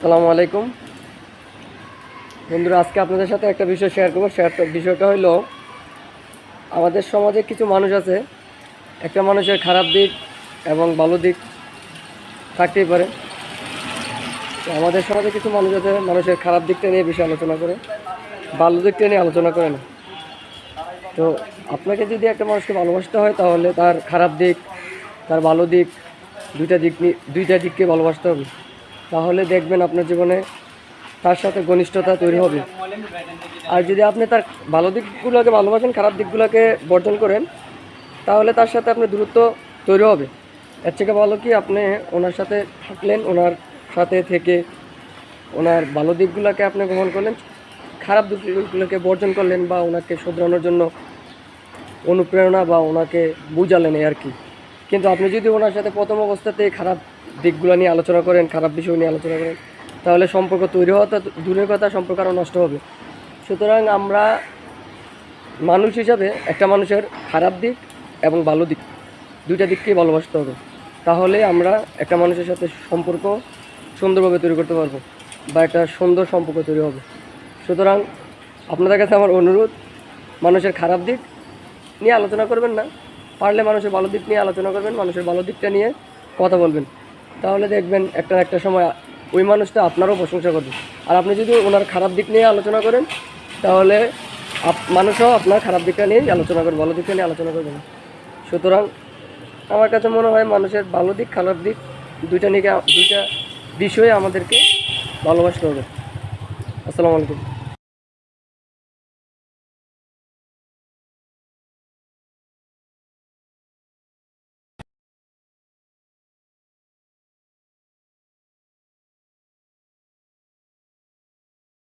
আসসালামু আলাইকুম বন্ধুরা, আজকে আপনাদের সাথে একটা বিষয় শেয়ার করবো। বিষয়টা হলো, আমাদের সমাজে কিছু মানুষ আছে, একটা মানুষের খারাপ দিক এবং ভালো দিক থাকতেই পারে। তো আমাদের সমাজে কিছু মানুষ আছে, মানুষের খারাপ দিকটা নিয়ে বেশি আলোচনা করে, ভালো দিকটা নিয়ে আলোচনা করে না। তো আপনাকে যদি একটা মানুষকে ভালোবাসতে হয়, তাহলে তার খারাপ দিক, তার ভালো দিক, দুইটা দিককে ভালোবাসতে হবে। তাহলে দেখবেন আপনার জীবনে তার সাথে ঘনিষ্ঠতা তৈরি হবে। আর যদি আপনি তার ভালো দিকগুলোকে ভালোবাসেন, খারাপ দিকগুলোকে বর্জন করেন, তাহলে তার সাথে আপনার দূরত্ব তৈরি হবে। এর থেকে ভালো কি আপনি ওনার সাথে থাকলেন, ওনার সাথে থেকে ওনার ভালো দিকগুলোকে আপনি গ্রহণ করলেন, খারাপ দিকগুলোকে বর্জন করলেন, বা ওনাকে শুধরানোর জন্য অনুপ্রেরণা বা ওনাকে বুঝালেন আর কি। কিন্তু আপনি যদি ওনার সাথে প্রথম অবস্থাতেই খারাপ দিকগুলো নিয়ে আলোচনা করেন, খারাপ বিষয় নিয়ে আলোচনা করেন, তাহলে সম্পর্ক তৈরি হওয়া তো দূরের কথা, সম্পর্ক আরও নষ্ট হবে। সুতরাং আমরা মানুষ হিসাবে একটা মানুষের খারাপ দিক এবং ভালো দিক, দুইটা দিককেই ভালোবাসতে হবে। তাহলে আমরা একটা মানুষের সাথে সম্পর্ক সুন্দরভাবে তৈরি করতে পারবো, বা একটা সুন্দর সম্পর্ক তৈরি হবে। সুতরাং আপনাদের কাছে আমার অনুরোধ, মানুষের খারাপ দিক নিয়ে আলোচনা করবেন না, পারলে মানুষের ভালো দিক নিয়ে আলোচনা করবেন, মানুষের ভালো দিকটা নিয়ে কথা বলবেন। তাহলে দেখবেন একটা সময় ওই মানুষটা আপনারও প্রশংসা করবে। আর আপনি যদি ওনার খারাপ দিক নিয়ে আলোচনা করেন, তাহলে মানুষও আপনার খারাপ দিকটা নিয়েই আলোচনা করবে, ভালো দিকটা নিয়ে আলোচনা করবে না। সুতরাং আমার কাছে মনে হয় মানুষের ভালো দিক, খারাপ দিক দুইটা বিষয়ে আমাদেরকে ভালোবাসতে হবে। আসসালামু আলাইকুম।